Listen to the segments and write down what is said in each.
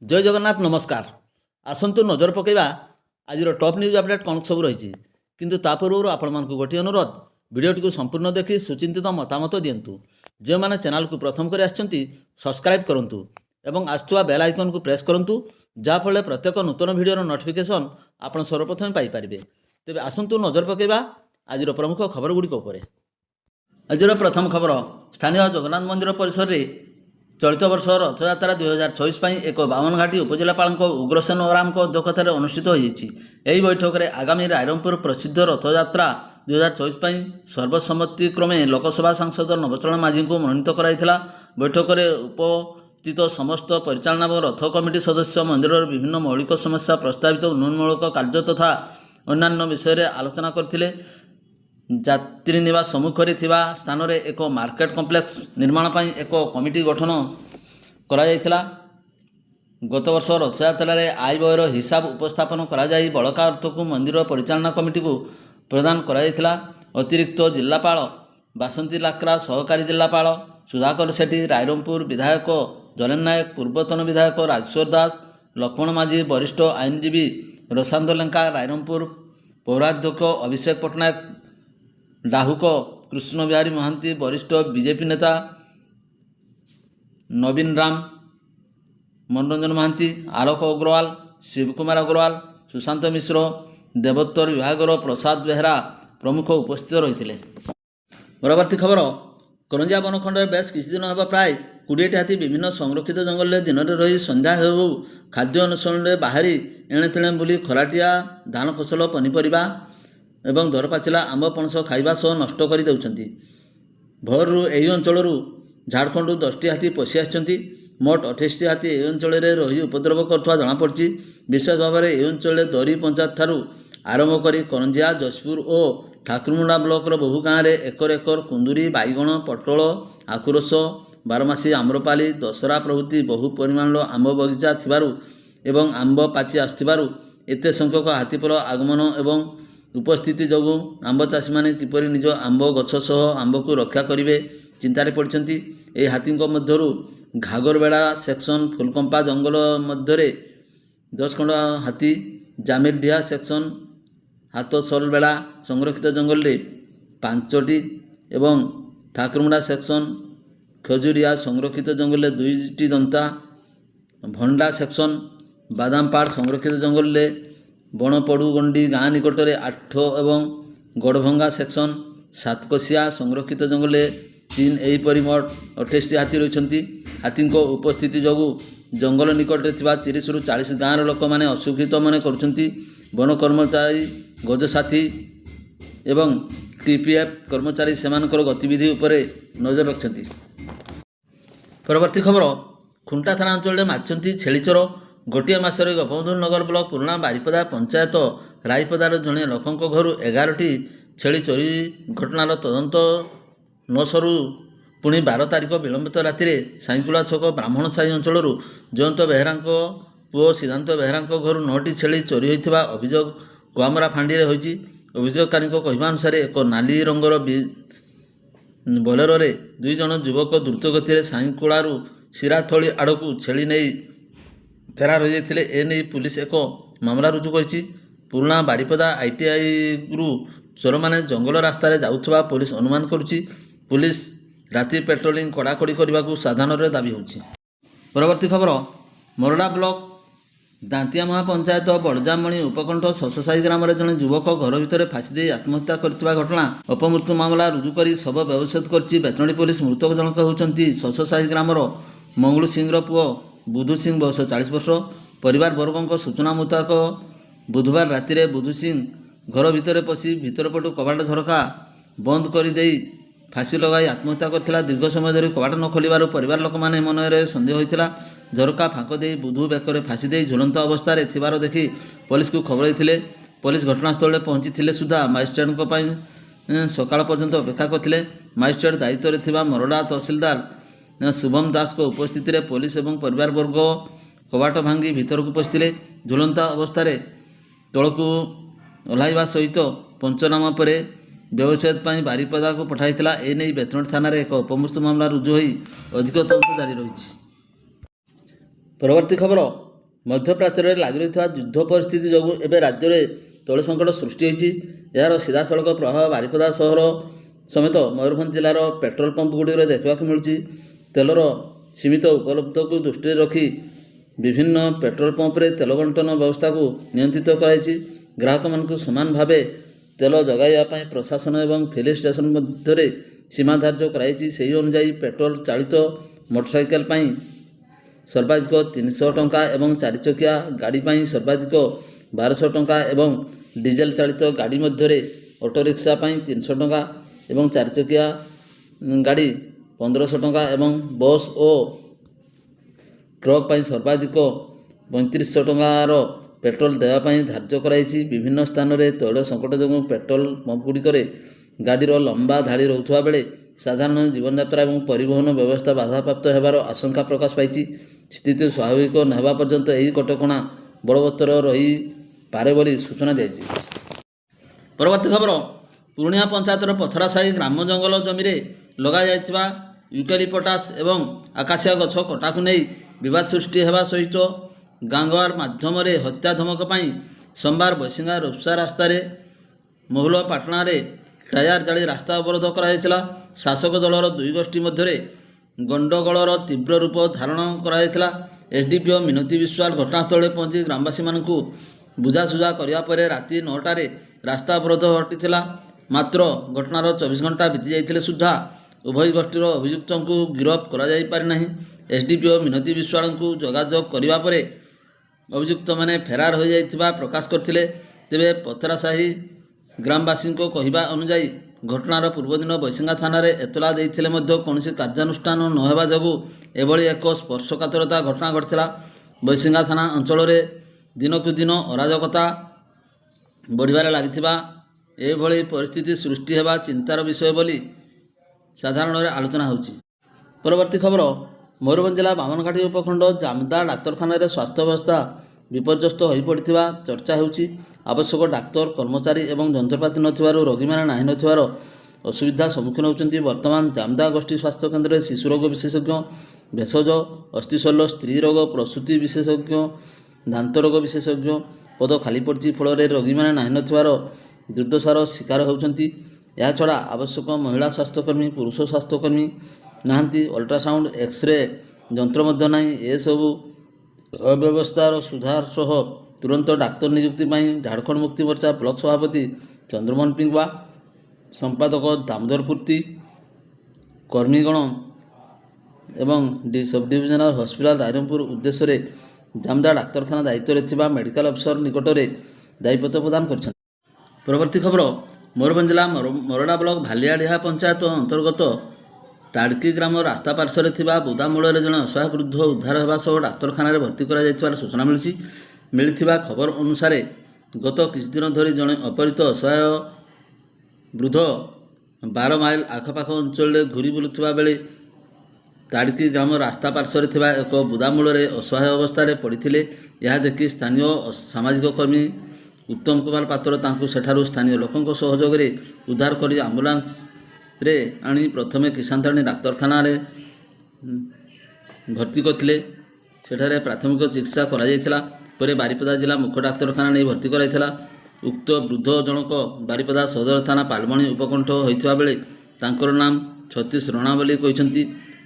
जय जगन्नाथ नमस्कार। आसतु नजर पकईवा आज टॉप न्यूज अपडेट कौन सब रही किंतु ता पूर्व आपण मानक गोटे अनुरोध भिडियोटी संपूर्ण देखि सुचिंतित मतामत दिंतु। जो मैंने चैनल को प्रथम कर सब्सक्राइब करूँ एवं आसुवा बेल आइकन को प्रेस करूँ जहाँफल प्रत्येक नूतन भिडियोर नोटिफिकेशन आप सर्वप्रथम पाइपर। तेज आसतु नजर पकईवा आज प्रमुख खबर गुड़िक। आज प्रथम खबर स्थानीय जगन्नाथ मंदिर परिसर में चलित वर्ष रथयात्रा 2024 पर एक बावनघाटी उपजिलापाल उग्रसेन ओराम अध्यक्षतार अनुष्ठित होती। बैठक में आगामी रायरंगपुर प्रसिद्ध रथयात्रा 2024 पर सर्वसम्मतिक्रमे लोकसभा सांसद नवचरण माझी को मनोनीत कराइथिला। बैठक में उपस्थित समस्त परिचालना और रथ कमिटी सदस्य मंदिर विभिन्न मौलिक समस्या प्रस्तावित उन्नयनमूलक कार्य तथा अन्यान्य विषय में आलोचना करथिले। यात्री निवास सम्मुखें थिबा स्थान में एक मार्केट कॉम्प्लेक्स निर्माण पर एक कमिटी गठन करा जायथिला। गत वर्ष रथयात्रा आय व्ययर हिसाब उपस्थापन करा जाई बड़का अर्थ को मंदिर परिचालना कमिटी को प्रदान करा जायथिला। अतिरिक्त जिलापाल बासंती लाक्रा, सहकारी जिलापाल सुधाकर सेठी, रायरंगपुर विधायक जलेन नायक, पूर्वतन विधायक राजेश्वर दास, लक्ष्मण माझी, वरिष्ठ आईनजीवी रसान्द लेंका, रायरंगपुर पौराध्यक्ष अभिषेक पट्टनायक, डाहुक कृष्ण बिहारी महांती, वरिष्ठ बीजेपी नेता नवीन राम, मनोरंजन महांती, आलोक अग्रवाल, शिवकुमार अग्रवाल, सुशांत मिश्र, देवोत्तर विभागर प्रसाद बेहरा प्रमुख उपस्थित रही। परवर्ती खबर करंजिया बनखंड में बेस किसी दिन होगा प्राय 20टी हाथी विभिन्न संरक्षित जंगल में दिन में रही संध्या हो खाद्य अनुसरण में बाहरी एणे तेणे बुली खराटिया धान फसल पनीपरिया एवं दरपाचिला आंब पणस खाइबा सह नष्ट कर देउछंती। भोरु एही अंचलरू झारखंड 10टी हाथी पशि आछंती। मोट 28टी हाथी एही अंचल में रही उपद्रव करथवा जଣା पड़छि। विशेष भाव में एही अंचल दरी पंचायत ठारू आरंभ करी करंजिया, जशपुर और ठाकुरमुंडा ब्लॉकर बहु गाँव में एकर एकर कुंदुरी, बाइगण, पटल, आखुरस, बारमासी, आम्रपाली, दशहरा प्रभृति बहु परिमाण आंब बगीचा थिबारु एवं आंब पाचि आसुथिबारु एते संख्यक हाथीपल आगमन एवं उपस्थिति जोगु आंब चाषी माने किपरि निज आंब गछ सह आंब को रक्षा करेंगे चिंतार पड़छंती। ए हाथी मध्यरु घागरबेड़ा सेक्शन फुलकंपा जंगल मध्य 10 खंड हाथी, जामिरडिहा सेक्शन हाथसलबेड़ा संरक्षित जंगल में 5टी एवं ठाकुरमुंडा सेक्शन खजुरिया संरक्षित जंगल में 2टी दंता, भंडा सेक्शन बादामपाड़ संरक्षित जंगल में बणपड़ुगंडी गाँ निकट में 8 एवं गड़भंगा सेक्शन सातकोशिया संरक्षित जंगल में 3 एहीपरि मोट 28टी हाथी रही। हाथी उपस्थिति जोगु जंगल निकट में 30 ରୁ 40 गाँव लोक मैंने असुरक्षित मन कर वन कर्मचारी, गजसाथी एवं टीपीएफ कर्मचारी सेमानकर गतिविधि उपरे नजर रखते। परवर्ती खबर खुंटा थाना अंचल में मारिछंती छेलीचोर। गोटे मसरे गोपबंधु नगर ब्लॉक पुराणा बारिपदा पंचायत रायपदार जड़े लोकंक घर 11टी छेली चोरी घटनार तदंत न सरू पुणी 12 तारिख विलंबित राति साईकुला छक ब्राह्मण साही अंचल जयंत बेहरा पुओ सिद्धांत बेहरा घर 9टी छेली चोरी होता अभियोग गुआमरा फांडी में होती। अभियोगकारी कहवा अनुसार एक नाली रंगर बोलेरो रे 2 जन युवक द्रुत गति साईकुलारू सिराथली आड़कू छेली नहीं फेरार हो जाते। एने पुलिस एक मामला रुजु कर पुराणा बारिपदा ITI रु चोर मैंने जंगल रास्तार जाऊथवा पुलिस अनुमान करुच्ची। पुलिस राति पेट्रोलिंग कड़ाकड़ी करने को साधारण दाबी होची। परवर्ती खबर मोरडा ब्लॉक दांतिया महापंचायत बड़जामणी उपकंठ शशसाही ग्राम में जड़े युवक घर भितर फाँसी दे आत्महत्या करथिबा घटना अपमृत्यु मामला रुजु कर शव व्यवच्छेद करछि बेतनड़ी पुलिस। मृतक जनक होउछंती शशसाही ग्रामर मंगलू सिंह पुओ बुधु सिंह बयस 40 वर्ष। परिवार वर्गों सूचना मुताबक बुधवार राति बुधु सिंह घर भितर पशि भितरपटू कबाट झरका बंद कर दे फाँसी लगाई आत्महत्या करथिला। दीर्घ समय धरी कबाट न खोलिबारु परिवार लोक माने मनरे संदेह होइथिला। झरका फाँक दे बुधु बेकर फाँसी दे झुलंत अवस्था थिबार देखि पुलिस को खबर देथिले। पुलिस घटनास्थल में पहुंची सुधा मजिस्ट्रेट सकाळ पर्यंत अपेक्षा करथिले। मजिस्ट्रेट दायित्व थिबा मोरडा तहसीलदार शुभम दास को उपस्थित में पुलिस और परिवार वर्ग कबाट भांगी भीतर को पशिले। झुलंत अवस्था तलकू ओह्लाइबा सहित पंचनामा पर व्यवच्छेद बारिपदा को पठाइला। एने बेतनड़ी थाना एक अपमृत्यु मामला रुजु हो अधिक तदंत जारी रही। परवर्ती खबर ମଧ୍ୟପ୍ରାଚ୍ୟରେ ଲାଗି ରହିଥିବା ଯୁଦ୍ଧ ପରିସ୍ଥିତି ଯୋଗୁଁ ଏବେ ରାଜ୍ୟରେ ତୈଳ ସଙ୍କଟ ସୃଷ୍ଟି ହୋଇଛି। ଏହାର ସିଧାସଳଖ ପ୍ରଭାବ ବାରିପଦା ସହର ସମେତ ମୟୂରଭଞ୍ଜ ଜିଲ୍ଲାର ପେଟ୍ରୋଲ ପମ୍ପଗୁଡ଼ିକରେ ଦେଖିବାକୁ ମିଳୁଛି। ତେଲର ସୀମିତ ଉପଲବ୍ଧକୁ ଦୃଷ୍ଟିରେ ରଖି ବିଭିନ୍ନ ପେଟ୍ରୋଲ ପମ୍ପରେ ତେଲ ବଣ୍ଟନ ବ୍ୟବସ୍ଥାକୁ ନିୟନ୍ତ୍ରିତ କରାଯାଇଛି। ଗ୍ରାହକମାନଙ୍କୁ ସମାନ ଭାବେ ତେଲ ଯୋଗାଇବା ପାଇଁ ପ୍ରଶାସନ ଏବଂ ଫିଲିଂ ଷ୍ଟେସନ ମଧ୍ୟରେ ସୀମା ଧାର୍ଯ୍ୟ କରାଯାଇଛି। ସେହି ଅନୁଯାୟୀ ପେଟ୍ରୋଲ ଚାଳିତ ମୋଟରସାଇକେଲ ପାଇଁ ସର୍ବାଧିକ 300 ଟଙ୍କା ଏବଂ 4 ଚକିଆ ଗାଡ଼ି ପାଇଁ ସର୍ବାଧିକ 1200 ଟଙ୍କା ଏବଂ ଡିଜେଲ ଚାଳିତ ଗାଡ଼ି ମଧ୍ୟରେ ଅଟୋରିକ୍ସା ପାଇଁ 300 ଟଙ୍କା ଏବଂ 4 ଚକିଆ ଗାଡ଼ି 1500 ଟଙ୍କା ଏବଂ ବସ୍ ଓ ଟ୍ରକ୍ ପାଇଁ ସର୍ବାଧିକ 3500 ଟଙ୍କାର ପେଟ୍ରୋଲ ଦେବା ପାଇଁ ଧାର୍ଯ୍ୟ କରାଯାଇଛି। ବିଭିନ୍ନ ସ୍ଥାନରେ ତୈଳ ସଙ୍କଟ ଯୋଗୁଁ ପେଟ୍ରୋଲ ପମ୍ପଗୁଡ଼ିକରେ ଗାଡ଼ିର ଲମ୍ବା ଧାଡ଼ି ରହୁଥିବା ବେଳେ ସାଧାରଣ ଜୀବନଯାତ୍ରା ଏବଂ ପରିବହନ ବ୍ୟବସ୍ଥା ବାଧାପ୍ରାପ୍ତ ହେବାର ଆଶଙ୍କା ପ୍ରକାଶ ପାଇଛି। ସ୍ଥିତି ସ୍ୱାଭାବିକ ନ ହେବା ପର୍ଯ୍ୟନ୍ତ ଏହି କଟକଣା ବଳବତ୍ତର ରହିପାରେ ବୋଲି ସୂଚନା ଦିଆଯାଇଛି। ପରବର୍ତ୍ତୀ ଖବର, ପୁରୁଣିଆ ପଞ୍ଚାୟତର ପଥରାସାହି ଗ୍ରାମ ଜଙ୍ଗଲ ଜମିରେ ଲଗାଯାଇଥିବା ୟୁକାଲିପଟାସ୍ ଏବଂ ଆକାଶିଆ ଗଛ କଟାକୁ ନେଇ ବିବାଦ ସୃଷ୍ଟି ହେବା ସହିତ ଗାଙ୍ଗୱାର ମାଧ୍ୟମରେ ହତ୍ୟା ଧମକ ପାଇଁ ସୋମବାର ବୈଶିଙ୍ଗା ରୋପ୍ସା ରାସ୍ତାରେ ମହୁଲପାଟଣାରେ ଟାୟାର ଜାଳି ରାସ୍ତା ଅବରୋଧ କରାଯାଇଥିଲା। ଶାସକ ଦଳର ଦୁଇ ଗୋଷ୍ଠୀ ମଧ୍ୟରେ ଗଣ୍ଡଗୋଳର ତୀବ୍ର ରୂପ ଧାରଣ କରାଯାଇଥିଲା। ଏସ୍ଡିପିଓ ମିନତୀ ବିଶ୍ୱାଳ ଘଟଣାସ୍ଥଳରେ ପହଞ୍ଚି ଗ୍ରାମବାସୀମାନଙ୍କୁ ବୁଝାସୁଝା କରିବା ପରେ ରାତି 9ଟାରେ ରାସ୍ତା ଅବରୋଧ ହଟିଥିଲା। ମାତ୍ର ଘଟଣାର 24 ଘଣ୍ଟା ବିତି ଯାଇଥିଲେ ସୁଦ୍ଧା ଉଭୟ ଗୋଷ୍ଠୀର ଅଭିଯୁକ୍ତଙ୍କୁ ଗିରଫ କରାଯାଇପାରିନାହିଁ। ଏସ୍ଡିପିଓ ମିନତୀ ବିଶ୍ୱାଳଙ୍କୁ ଯୋଗାଯୋଗ କରିବା ପରେ ଅଭିଯୁକ୍ତମାନେ ଫେରାର ହୋଇଯାଇଥିବା ପ୍ରକାଶ କରିଥିଲେ। ତେବେ ପଥରାସାହି ଗ୍ରାମବାସୀଙ୍କ କହିବା ଅନୁଯାୟୀ ଘଟଣାର ପୂର୍ବଦିନ ବୈଶିଙ୍ଗା ଥାନାରେ ଏତଲା ଦେଇଥିଲେ ମଧ୍ୟ କୌଣସି କାର୍ଯ୍ୟାନୁଷ୍ଠାନ ନ ହେବା ଯୋଗୁଁ ଏଭଳି ଏକ ସ୍ପର୍ଶକାତରତା ଘଟଣା ଘଟିଥିଲା। ବୈଶିଙ୍ଗା ଥାନା ଅଞ୍ଚଳରେ ଦିନକୁ ଦିନ ଅରାଜକତା ବଢ଼ିବାରେ ଲାଗିଥିବା ଏଭଳି ପରିସ୍ଥିତି ସୃଷ୍ଟି ହେବା ଚିନ୍ତାର ବିଷୟ ବୋଲି ସାଧାରଣରେ ଆଲୋଚନା ହେଉଛି। ପରବର୍ତ୍ତୀ ଖବର, ମୟୂରଭଞ୍ଜ ଜିଲ୍ଲା ବାମନଘାଟି ଉପଖଣ୍ଡ ଜାମଦା ଡାକ୍ତରଖାନାରେ ସ୍ୱାସ୍ଥ୍ୟ ବ୍ୟବସ୍ଥା ବିପର୍ଯ୍ୟସ୍ତ ହୋଇପଡ଼ିଥିବା ଚର୍ଚ୍ଚା ହେଉଛି। ଆବଶ୍ୟକ ଡାକ୍ତର, କର୍ମଚାରୀ ଏବଂ ଯନ୍ତ୍ରପାତି ନଥିବାରୁ ରୋଗୀମାନେ ନାହିଁ ନଥିବାର ଅସୁବିଧା ସମ୍ମୁଖୀନ ହେଉଛନ୍ତି। ବର୍ତ୍ତମାନ ଜାମଦା ଗୋଷ୍ଠୀ ସ୍ୱାସ୍ଥ୍ୟ କେନ୍ଦ୍ରରେ ଶିଶୁ ରୋଗ ବିଶେଷଜ୍ଞ, ଭେଷଜ, ଅସ୍ଥିଶଲ୍ୟ, ସ୍ତ୍ରୀ ରୋଗ, ପ୍ରସୂତି ବିଶେଷଜ୍ଞ, ଦାନ୍ତ ରୋଗ ବିଶେଷଜ୍ଞ ପଦ ଖାଲି ପଡ଼ିଛି। ଫଳରେ ରୋଗୀମାନେ ନାହିଁ ନଥିବାର ଦୁର୍ଦ୍ଦଶାର ଶିକାର ହେଉଛନ୍ତି। ଏହାଛଡ଼ା ଆବଶ୍ୟକ ମହିଳା ସ୍ୱାସ୍ଥ୍ୟକର୍ମୀ, ପୁରୁଷ ସ୍ୱାସ୍ଥ୍ୟକର୍ମୀ ନାହାନ୍ତି। ଅଲ୍ଟ୍ରାସାଉଣ୍ଡ, ଏକ୍ସରେ ଯନ୍ତ୍ର ମଧ୍ୟ ନାହିଁ। ଏସବୁ ଅବ୍ୟବସ୍ଥାର ସୁଧାର ସହ ତୁରନ୍ତ ଡାକ୍ତର ନିଯୁକ୍ତି ପାଇଁ ଝାଡ଼ଖଣ୍ଡ ମୁକ୍ତି ମୋର୍ଚ୍ଚା ବ୍ଲକ ସଭାପତି ଚନ୍ଦ୍ରମୋହନ ପିଙ୍ଗୁଆ, ସମ୍ପାଦକ ଦାମୋଦର ପୂର୍ତ୍ତି, କର୍ମୀଗଣ ଏବଂ ସବଡିଭିଜନାଲ ହସ୍ପିଟାଲ ରାଇରଙ୍ଗପୁର ଉଦ୍ଦେଶ୍ୟରେ ଜାମଦା ଡାକ୍ତରଖାନା ଦାୟିତ୍ୱରେ ଥିବା ମେଡ଼ିକାଲ ଅଫିସର ନିକଟରେ ଦାୟୀପତ୍ର ପ୍ରଦାନ କରିଛନ୍ତି। ପରବର୍ତ୍ତୀ ଖବର, ମୟୂରଭଞ୍ଜ ଜିଲ୍ଲା ମରଡ଼ା ବ୍ଲକ ଭାଲିଆଡ଼ିହା ପଞ୍ଚାୟତ ଅନ୍ତର୍ଗତ ତାଡ଼କି ଗ୍ରାମ ରାସ୍ତା ପାର୍ଶ୍ୱରେ ଥିବା ବୁଦାମୂଳରେ ଜଣେ ଅସହାୟ ବୃଦ୍ଧ ଉଦ୍ଧାର ହେବା ସହ ଡାକ୍ତରଖାନାରେ ଭର୍ତ୍ତି କରାଯାଇଥିବାର ସୂଚନା ମିଳିଛି। ମିଳିଥିବା ଖବର ଅନୁସାରେ ଗତ କିଛିଦିନ ଧରି ଜଣେ ଅପହୃତ ଅସହାୟ ବୃଦ୍ଧ 12 ମାଇଲ ଆଖପାଖ ଅଞ୍ଚଳରେ ଘୁରି ବୁଲୁଥିବା ବେଳେ ତାଡ଼କି ଗ୍ରାମ ରାସ୍ତା ପାର୍ଶ୍ୱରେ ଥିବା ଏକ ବୁଦାମୂଳରେ ଅସହାୟ ଅବସ୍ଥାରେ ପଡ଼ିଥିଲେ। ଏହା ଦେଖି ସ୍ଥାନୀୟ ସାମାଜିକ କର୍ମୀ ଉତ୍ତମ କୁମାର ପାତ୍ର ତାଙ୍କୁ ସେଠାରୁ ସ୍ଥାନୀୟ ଲୋକଙ୍କ ସହଯୋଗରେ ଉଦ୍ଧାର କରି ଆମ୍ବୁଲାନ୍ସରେ ଆଣି ପ୍ରଥମେ କିଶାନତାଣୀ ଡାକ୍ତରଖାନାରେ ଭର୍ତ୍ତି କରିଥିଲେ। ସେଠାରେ ପ୍ରାଥମିକ ଚିକିତ୍ସା କରାଯାଇଥିଲା। ପରେ ବାରିପଦା ଜିଲ୍ଲା ମୁଖ୍ୟ ଡାକ୍ତରଖାନା ନେଇ ଭର୍ତ୍ତି କରାଯାଇଥିଲା। ଉକ୍ତ ବୃଦ୍ଧ ଜଣକ ବାରିପଦା ସଦର ଥାନା ପାଲମଣି ଉପକଣ୍ଠ ହୋଇଥିବା ବେଳେ ତାଙ୍କର ନାମ ସତୀଶ ରଣା ବୋଲି କହିଛନ୍ତି।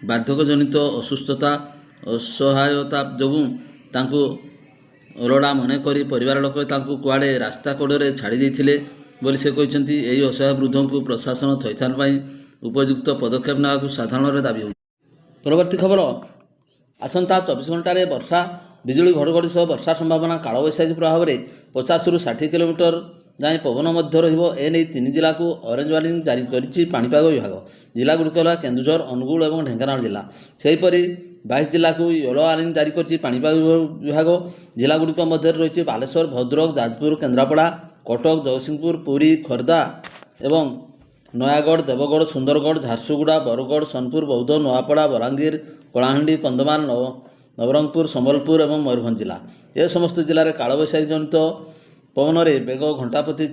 ବାର୍ଦ୍ଧକ୍ୟଜନିତ ଅସୁସ୍ଥତା, ଅସହାୟତା ଯୋଗୁଁ ତାଙ୍କୁ ଅଲୋଡ଼ା ମନେ କରି ପରିବାର ଲୋକ ତାଙ୍କୁ କୁଆଡ଼େ ରାସ୍ତା କଡ଼ରେ ଛାଡ଼ି ଦେଇଥିଲେ ବୋଲି ସେ କହିଛନ୍ତି। ଏହି ଅସହାୟ ବୃଦ୍ଧଙ୍କୁ ପ୍ରଶାସନ ଥଇଥାନ ପାଇଁ ଉପଯୁକ୍ତ ପଦକ୍ଷେପ ନେବାକୁ ସାଧାରଣରେ ଦାବି ହେଉଛି। ପରବର୍ତ୍ତୀ ଖବର, ଆସନ୍ତା 24 ଘଣ୍ଟାରେ ବର୍ଷା, ବିଜୁଳି ଘଡ଼ଘଡ଼ି ସହ ବର୍ଷା ସମ୍ଭାବନା। କାଳବୈଶାଖୀ ପ୍ରଭାବରେ 50ରୁ 60 କିଲୋମିଟର ଯାଏଁ ପବନ ମଧ୍ୟ ରହିବ। ଏନେଇ 3 ଜିଲ୍ଲାକୁ ଅରେଞ୍ଜ ୱାର୍ଣ୍ଣିଂ ଜାରି କରିଛି ପାଣିପାଗ ବିଭାଗ। ଜିଲ୍ଲାଗୁଡ଼ିକ ହେଲା କେନ୍ଦୁଝର, ଅନୁଗୁଳ ଏବଂ ଢେଙ୍କାନାଳ ଜିଲ୍ଲା। ସେହିପରି 22 ଜିଲ୍ଲାକୁ ୟେଲୋ ୱାର୍ଣ୍ଣିଂ ଜାରି କରିଛି ପାଣିପାଗ ବିଭାଗ। ଜିଲ୍ଲାଗୁଡ଼ିକ ମଧ୍ୟରେ ରହିଛି ବାଲେଶ୍ୱର, ଭଦ୍ରକ, ଯାଜପୁର, କେନ୍ଦ୍ରାପଡ଼ା, କଟକ, ଜଗତସିଂହପୁର, ପୁରୀ, ଖୋର୍ଦ୍ଧା ଏବଂ ନୟାଗଡ଼, ଦେବଗଡ଼, ସୁନ୍ଦରଗଡ଼, ଝାରସୁଗୁଡ଼ା, ବରଗଡ଼, ସୋନପୁର, ବୌଦ୍ଧ, ନୂଆପଡ଼ା, ବଲାଙ୍ଗୀର, କଳାହାଣ୍ଡି, କନ୍ଧମାଳ, ନବରଙ୍ଗପୁର, ସମ୍ବଲପୁର ଏବଂ ମୟୂରଭଞ୍ଜ ଜିଲ୍ଲା। ଏ ସମସ୍ତ ଜିଲ୍ଲାରେ କାଳବୈଶାଖୀ ଜନିତ ପବନରେ ବେଗ ଘଣ୍ଟା ପ୍ରତି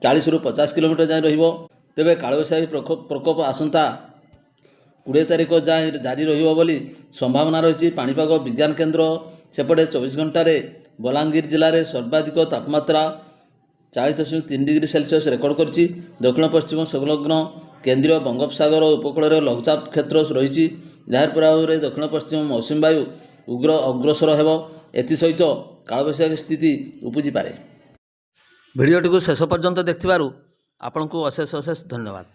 40ରୁ 50 କିଲୋମିଟର ଯାଏଁ ରହିବ। ତେବେ କାଳବୈଶାଖୀ ପ୍ରକୋପ ଆସନ୍ତା 20 ତାରିଖ ଯାଏଁ ଜାରି ରହିବ ବୋଲି ସମ୍ଭାବନା ରହିଛି। ପାଣିପାଗ ବିଜ୍ଞାନ କେନ୍ଦ୍ର ସେପଟେ 24 ଘଣ୍ଟାରେ ବଲାଙ୍ଗୀର ଜିଲ୍ଲାରେ ସର୍ବାଧିକ ତାପମାତ୍ରା 40.3 ଡିଗ୍ରୀ ସେଲସିୟସ୍ ରେକର୍ଡ କରିଛି। ଦକ୍ଷିଣ ପଶ୍ଚିମ ସଂଲଗ୍ନ କେନ୍ଦ୍ରୀୟ ବଙ୍ଗୋପସାଗର ଉପକୂଳରେ ଲଘୁଚାପ କ୍ଷେତ୍ର ରହିଛି, ଯାହାର ପ୍ରଭାବରେ ଦକ୍ଷିଣ ପଶ୍ଚିମ ମୌସୁମୀ ବାୟୁ ଅଗ୍ରସର ହେବ। ଏଥିସହିତ କାଳବୈଶାଖୀ ସ୍ଥିତି ଉପୁଜିପାରେ। ଭିଡ଼ିଓଟିକୁ ଶେଷ ପର୍ଯ୍ୟନ୍ତ ଦେଖିଥିବାରୁ ଆପଣଙ୍କୁ ଅଶେଷ ଅଶେଷ ଧନ୍ୟବାଦ।